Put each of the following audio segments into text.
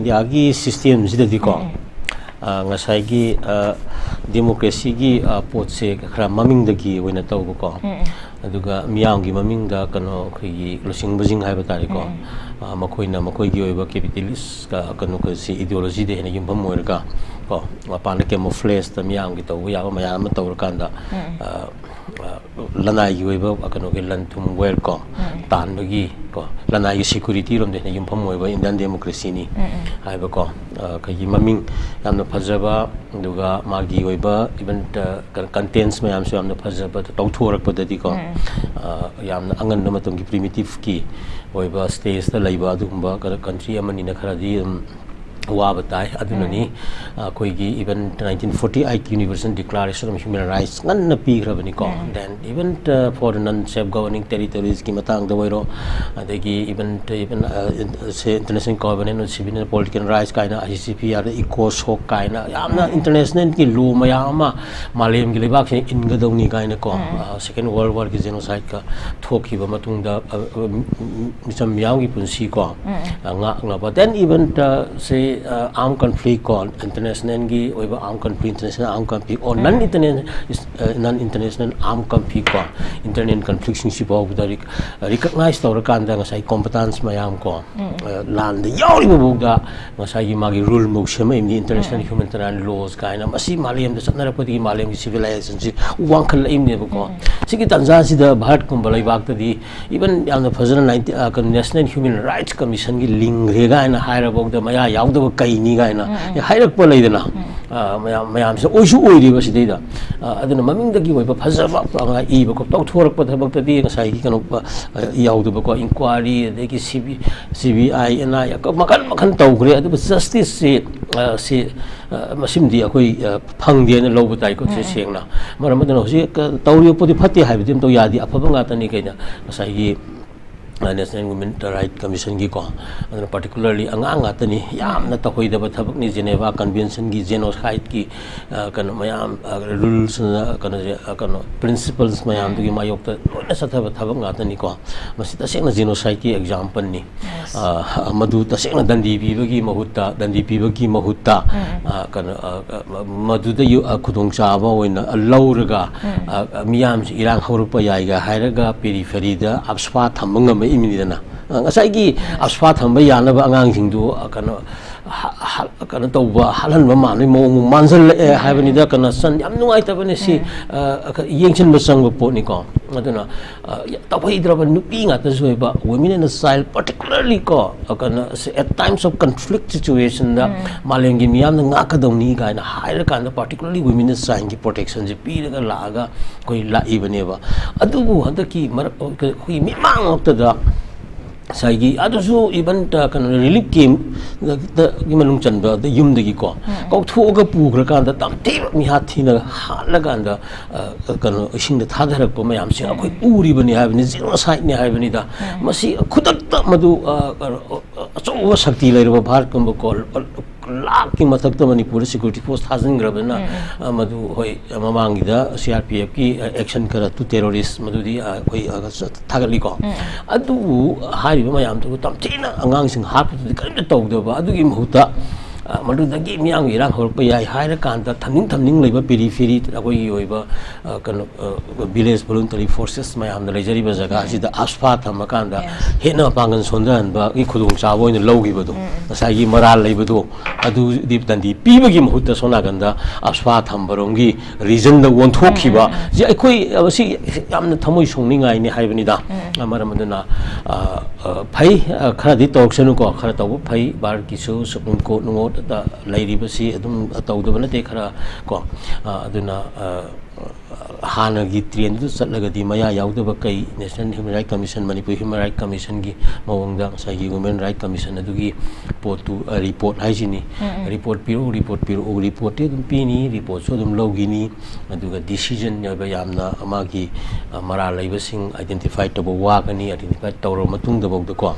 India ki system sida di ko ngasai ki democracy ki pot se khara maming da ki wena taw ko aduga miyang gi maming da kano khri losing bujing hai batari ko makoina makoi gi oiba capitalist ka kano ka si ideology de hena yum moir ka ko pa na camouflage ta miyang gi taw ya ma ya ma taw kan da lanai gi oiba kano ke lan thum wer ko tan bagi ko lanai security rom de hena yum moiba Indian democracy ni hai ba ko ka gi maming yamna phajaba duga magi oiba even contents mayam so yamna phajaba taw thorak padati ko yamna angan na matong gi primitive ki oiba stage ta laiba adumba country amani na kharadi wabatai adunani koi gi even 1948 Universal Declaration of Human Rights ngan na pi grabani ko then even for non self governing territories ki matang da wairo adegi even say international covenant on civil and political rights kaina ICCP ar eco kaina yamna international ki law mayama malem gi lebak se ingadoni kaina ko second world war ki genocide ka thokiba matungda misam yang gi punsi ko nga but then even say armed conflict ko international gi oiba armed conflict international armed conflict or non international armed conflict ko internal conflict sing si baw da recognize tawra kan da ngasai competence mayam ko land yauri bu da ngasai gi magi rule mo shema im international humanitarian laws kaina masi malem da satna rapodi malem gi civilization si wangkhal im ne ko sigi tanza si da bharat kum balai bak ta di even yamna fazana 90 national human rights commission gi ling rega na haira bok da maya yaud kai ni gaina hairak pa leidana mayam se oisu oiri ba sidida aduna maming da gi oiba phajaba nga i ba ko taw thorak pa thabak ta di ngasai gi kanu yaud ba ko inquiry de gi CBI na ya ka makan taw gre adu justice se masim di akoi phang de na lo ba tai ko se sengna maram da hosi tawri podi phati hai bidim to yadi afaba nga ta ni kaina ngasai gi National Women Rights Commission gi ko particularly anga tani yamna ta hoi da thabak ni Geneva Convention gi genocide ki kan mayam rules kan principles mayam gi mayok ta na sa thabak nga tani ko masi ta seng na genocide ki example ni madu ta seng na dandi bi gi mahutta kan madu da yu khudong cha ba oina lauraga miyam irang haurupa yai ga hairaga periphery da abspa thamang iminidana ngasai gi asfa thamba yana ba angang singdu kana tawba halan ma mani mo manjal haibani da kana san yam nuai ta bani si yengchen basang ba pot ni ko aduna tapai draba nupi nga ta soiba women in a style particularly ko kana at times of conflict situation da malengi miyam nga ka dongni ga na haira kan particularly women in sign ki protection ji pi ga laga koi la ibane ba adu handaki mar hui mi mang ta da Saigi adusu even kan relief game the gimanung chanba the yum de ko ko thoga pugra kan da tam te mi hathi na halaga da kan ising da thadharak ko mayam se akoi uri bani ha bani zero side ni ha bani da masi khudak ta madu acho shakti lai ro bharat ko lakh ki mathak ta manipur security force thazing grabna madu hoi mamangi da CRPF ki action kara tu terrorist madu di koi thagali ko adu hari ba mayam tu tam china angang sing hap tu karim taw do ba adu gi mahuta madu da gi miang irang hor pa yai haira kan da thamning leiba periphery akoi yoiba kan village voluntary forces mayam da lejari ba jaga si da asfa tham kan da hena pangan sondan ba gi khudung cha boin logi ba do sai gi maral leiba do adu dip dandi pi ba gi mahuta sona ganda asfa tham barong gi region da won thokhi ba ji akoi si yamna thamoi songningai ni haibani da amaram na phai khara di talk senu ko khara taw phai bar ki su supreme court no da lairi basi adum tawda bana te khara ko aduna hana gi train du chatlaga di maya yauda ba kai National Human Rights Commission Manipur Human Rights Commission gi mawangda sai gi Human Rights Commission adu gi potu report haijini report piro report te dum pini report so dum logini adu ga decision ya ba yamna ama gi mara laibasing identify to ba wa gani identify tawro matung da bog da ko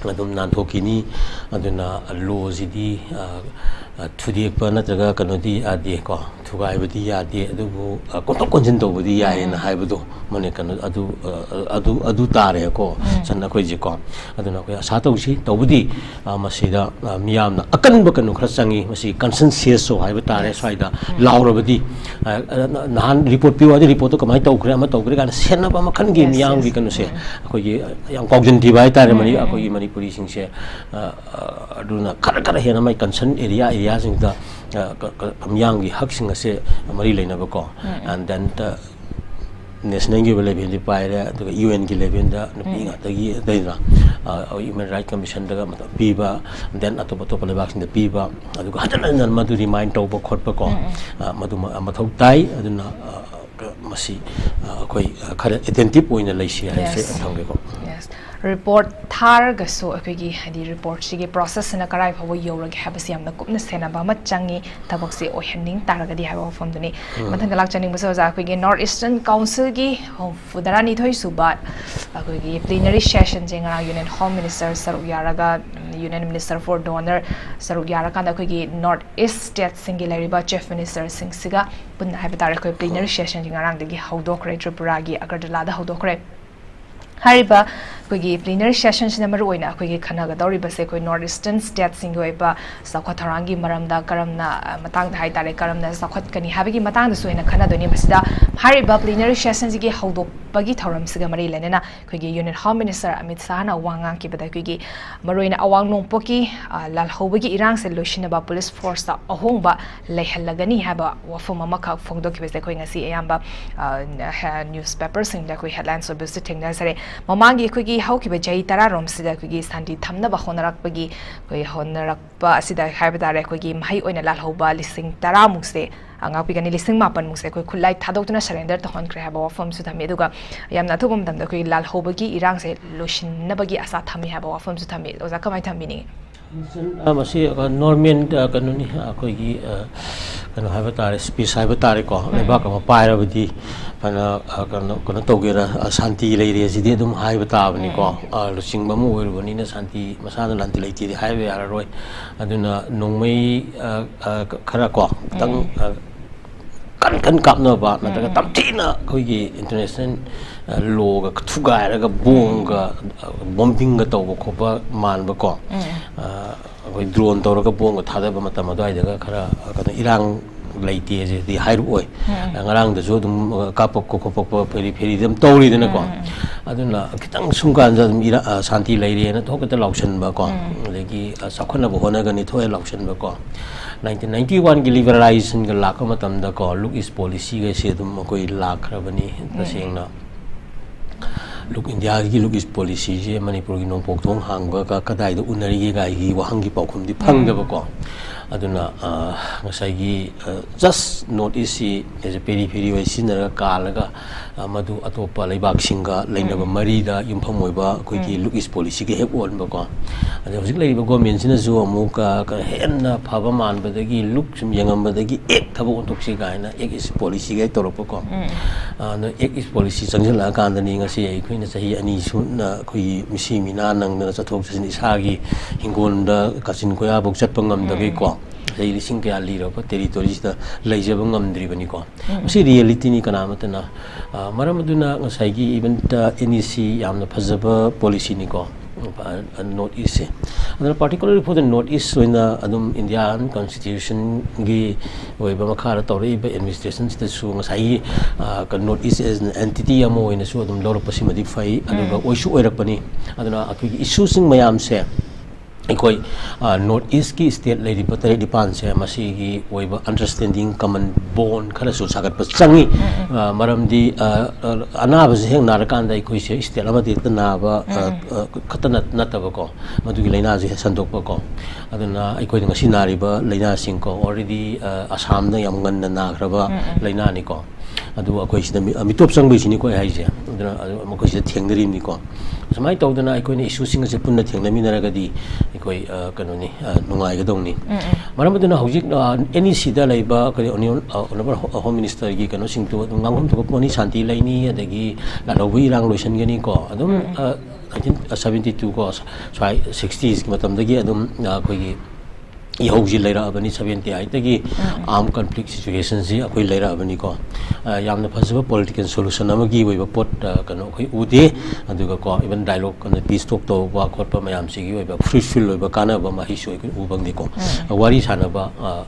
adum nanthokini aduna losidi thudekpa natraga kanodi ade ko thugaibadi ade adubu kontok konjin tobudi yae na haibado mane kan adu tare ko sanna koi je ko aduna ko asa tausi tobudi masida miyamna akanba kanu khra changi masi consensus so haiba tare swaida laurabadi nahan report piwadi report to kamai tawkre ama tawkre kan senna ba makhan gi miyam gi kanu se ko gi yang kaujin di bai tare mani ko gi manipuri sing se aduna kara hena mai concern area sing da miyam gi hak sing se mari leina ba ko and then national level di paira to UN level da napi nga tagi daina human right commission daga mata piba then atop lebak sing da piba adu hatanan madu remind to ba khot ba ko madu mathau tai aduna masi koi khara attentive oina leisi hai se thangge ko report thar ga so akigi hadi report sigi process na karai phaw yorag habasi amna kupna sena ba ma changi tabak se ohening taraga di hawa form duni mathang lak chaning basa ja akigi north eastern council gi fudarani thoi subat akigi plenary session jenga union home minister saruk yaraga union minister for donor saruk yaraga da akigi north east state singularity ba chief minister singsiga punna habitare ko plenary session jenga rang dagi hawdokre tripura gi agartala da hawdokre hariba kogi plenary session sina maru oina kogi khanaga dori base koi north eastern state singoi ba sakwa tharangi maramda karamna matang thai tare karamna sakhat kani habigi matang da soina khana doni basida hariba plenary session gi hawdok bagi thoram siga mari lenena kogi union home minister amit sahana wangang ki bada kogi maroina awang nongpoki lal hobagi irang se loshina ba police force ta ahong ba lehalagani haba wafuma makha phongdo ki base koi ngasi ayamba newspaper sing da koi headlines so base thengna sare mamangi kogi hauki ba jai tara rom sida kogi santi thamna ba honarak bagi koi honarak ba asida haibadare kogi mai oina lal hoba lising tara mukse anga pigani lising mapan mukse koi khulai thadokna surrender to hon kre haba wafam su thami aduga yamna thubum tamda koi lal hobagi irang se loshin na bagi asa thami haba wafam su thami oza kamai thami ni masi normal kanuni akoigi kanu haiba tare speech haiba tare ko leba ka paira budi pana kanu togera santi leire sidi dum haiba tabani ko lusing bamu oirubani na santi masana lanti leiti di haiba yararoi aduna nongmei khara ko tang kan kapna ba na daga tamtina koigi international law ga thugai ga bom ga bombing ga to ko ba man ba ko koi drone to ga bom ga thada ba mata ma dai daga khara ka irang leite je di hairu oi ngarang da jo dum kapok ko pok peri dum tori dena ko aduna kitang sungkan ja dum ira santi leire na to ka ta lausan ba ko legi sakhona bo hona ga ni thoi lausan ba ko 1991 की liberalization का लाख मतम दा को look is policy के से तुम कोई लाख रबनी तसेंग ना look India की look is policy जे मणिपुर की नोंग पोक्तोंग हांग का कदाई दो उनरी के गाई की वहां की पाउखुम दी फंग दे बको aduna ngasai just notice as a peri wai sinara kalaga madu atopa leibak singa leinaba marida yumpham oiba koi ki look is policy ke hep on ba ko ade hojik leiba government sina ju amuka ka henna phaba man badagi look sum yangam badagi ek thabo ontok si gaina ek is policy ge torop ko no ek is policy changjala kan dani ngasi ai khoina sahi ani sunna koi misi mina nang na chathok sin isagi hingon da kasin ko ya bok chat pangam da ge ko sei lising ke ali ro territories da leijaba ngamdri bani ko si reality ni kana matana maramaduna ngasai gi event NEC yamna phajaba policy ni ko note is and particularly for the note is when adum Indian constitution gi oiba makhara tawri ba administration sta su ngasai ka note is as an entity amo ina su adum lor pasimadi fai aduga oisu oirakpani aduna akui issue sing mayam se ikoi north east ki state lady batari dipan se masi gi oiba understanding common bond khara su sagat pa changi maramdi anaba je heng narakan dai koi se state amadi na ba khatana nataba ko madu gi leina je sandok pa ko aduna ikoi ngasi nari ba leina sing ko already assam da yam ngan na khraba leina ni ko adu akoi sida mitop sang bi sini ko hai je aduna akoi sida thengdari ni ko samai tawdana ikoi ni issue sing se punna thengnami naraga di ikoi kanoni nungai ga dongni maramuduna hojik NEC da laiba kari honorable home minister gi kano sing to ngangom to poni santi laini adagi lalobi rang loisan gani ko adum 1972 ko swai 60s ki matam dagi adum khoi ꯏꯍꯧꯁꯤ ꯂꯩꯔꯛꯑꯕꯅꯤ 78ꯗꯒꯤ arm conflict situation ꯁꯤ ꯑꯩꯈꯣꯏ ꯂꯩꯔꯛꯑꯕꯅꯤ ꯀꯣ ꯌꯥꯝꯅ ꯐꯖꯕ political solution ꯑꯃꯒꯤ ꯑꯣꯏꯕ ꯄꯣꯠ ꯀꯩꯅꯣ ꯑꯩꯈꯣꯏ ꯎꯗꯦ ꯑꯗꯨꯒ ꯀꯣ even dialogue ꯀꯩꯅꯣ peace talk ꯇꯧꯕ ꯈꯣꯠꯄ ꯃꯌꯥꯝꯁꯤꯒꯤ ꯑꯣꯏꯕ fruitful ꯑꯣꯏꯕ ꯀꯥꯟꯅꯕ ꯃꯍꯩꯁꯨ ꯑꯩꯈꯣꯏ ꯎꯕꯪꯗꯦ ꯀꯣ ꯋꯥꯔꯤ ꯁꯥꯟꯅꯕ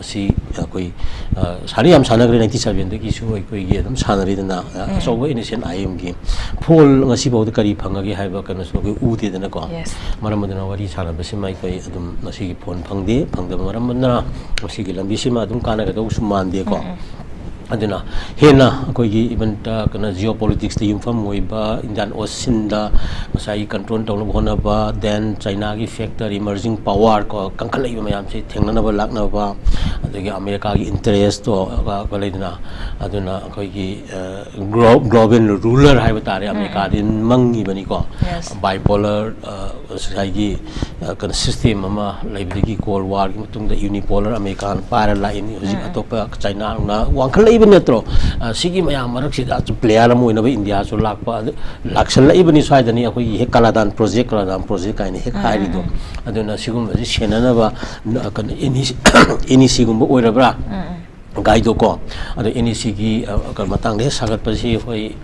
ꯑꯁꯤ ꯑꯩꯈꯣꯏ ꯁꯥꯟꯅ ꯌꯥꯝ ꯁꯥꯟꯅꯈ꯭ꯔꯦ 97ꯗꯒꯤꯁꯨ ꯑꯩꯈꯣꯏꯒꯤ ꯑꯗꯨꯝ ꯁꯥꯟꯅꯔꯤꯗꯅ ꯑꯆꯧꯕ innocent IMꯒꯤ ꯐꯣꯜ ꯉꯁꯤꯐꯥꯎꯗ ꯀꯔꯤ ꯐꯪꯉꯒꯦ ꯍꯥꯏꯕ ꯀꯩꯅꯣꯁꯨ ꯑꯩꯈꯣꯏ ꯎꯗꯦꯗꯅ ꯀꯣ ꯃꯔꯝ ꯑꯗꯨꯅ ꯋꯥꯔꯤ ꯁꯥꯟꯅꯕꯁꯤꯃ ꯑꯩꯈꯣꯏ ꯑꯗꯨꯝ ꯉꯁꯤꯒꯤ ꯐꯣꯟ ꯐꯪꯗꯦ ꯃꯔꯝ ꯑꯗꯨꯅ ꯃꯁꯤꯒꯤ ꯂꯝꯕꯤꯁꯤꯃ ꯑꯗꯨꯝ ꯀꯥꯟꯅꯒꯗꯧꯕꯁꯨ ꯃꯥꯟꯗꯦ ꯀꯣ aduna hena akoigi event kana geopolitics te yumfam oiba Indian Ocean da masai control tawna bhona ba then China gi factor emerging power ko kankhalai mayam se thengna ba lakna ba adagi America gi interest to kalaidina aduna akoigi global ruler haiba tare America din mangi bani ko bipolar sai gi kan system ama laibigi Cold War gi mutung da unipolar American para la ini hojik atopa China na wangkhalai even netro sigi mayam marak sida player mo ina ba India so lakpa laksal even is why dani akoi he kaladan project kaini he khairi do aduna sigum ji senana ba kan ini sigum bo oirabra guide ko ado ini sigi kal matang de sagat pasi hoi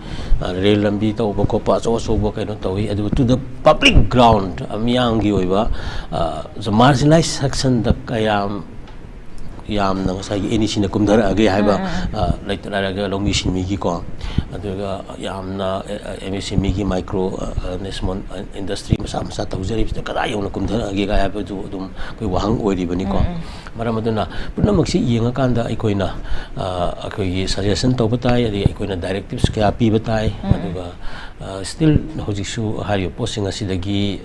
rail lambi to bo ko pa so bo kaino tawi adu to the public ground amyang gi oiba the marginalized section da kayam yam nang sai any sin kumdar age haiba like taraga longi sin mi gi ko aduga yam na MSME gi micro small industry masa masa tawjari bi kada yong kumdar age ga haiba du dum koi wahang oiri bani ko maram aduna punamak si yenga kanda ikoina akoi suggestion to batai adi ikoina directives kya pi batai aduga still hojiksu hari posting asidagi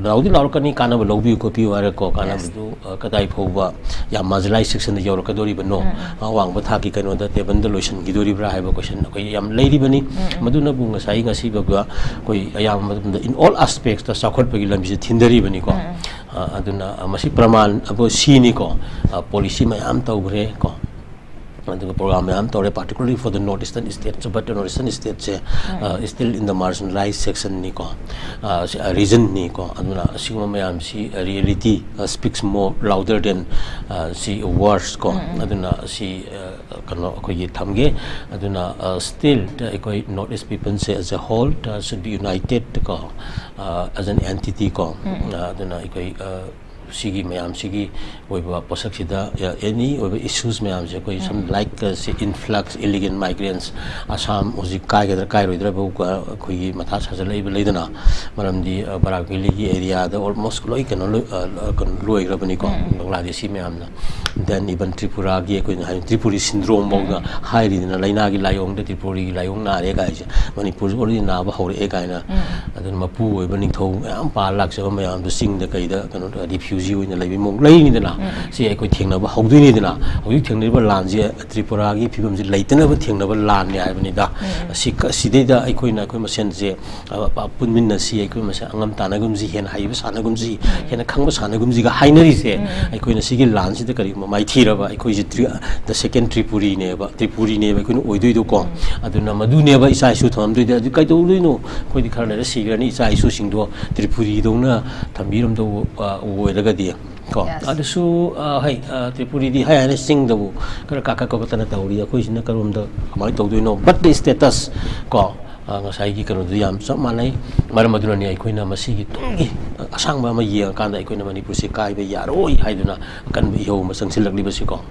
raudi laukani kana ba lobi ko pi wara ko kana bu kadai phoba ya marginalized section da yorka dori bano awang ba thaki kano da table da lotion gi dori bra haiba question ko yam leiri bani maduna bu ngasai ngasi ba koi ayam in all aspects da sakhot pagi lambi se thindari bani ko aduna masi praman abo sini ko policy mayam tawre ko the program am tore particularly for the northeastern states but the northeastern states is still in the marginalized section ni ko region ni ko aduna sigma mayam si reality speaks more louder than si words ko aduna si kano ko ye thamge aduna still ko northeast people say as a whole should be united ko as an entity ko aduna ko sigi mayam sigi oiba posak sida any oiba issues mayam je koi some like say influx illegal migrants Assam hoji kai gadra kai roidra bu koi matha sajalai leidana maramdi Barakili gi area da almost loi kan loi grabani ko Bangladesh mayam na then even Tripura gi koi Tripuri syndrome bawga hairi na laina gi layong da Tripuri gi layong na re ga je Manipur ori na ba hore e ga na adun mapu oiba ningthau mayam pa lak se mayam du sing da kai da kan refugee in the mong lay ni dana si ai ko thengna ba hawdu ni dana hoyi thengni ba lan je Tripura gi phibam ji laitana ba thengna ba lan ni ai bani da si de da ai ko na ko masen je punmin na si ai ko masa angam tanagum ji hen hai ba sanagum ji hen khang ba sanagum ji ga hainari se ai ko na si gi lan si da kari mai thira ba ai ko ji the second Tripuri ne ba ko oidoi do ko aduna madu ne ba isa isu tham doi da kai do no ko di khar na si ga ni isa isu sing do Tripuri do na thambiram do oiraga ko adusu hai Tripuri di hai ana sing dabu kara kaka ko tana tawri akoi sina karum da amai tawdoi no but the status ko ngasai gi kanu yam chap manai maram aduna ni aikoi na masi gi tungi asang ba ma yeng kan da aikoi na Manipur se kai ba yaroi haiduna kan bi ho ma sangsilak li ba si ko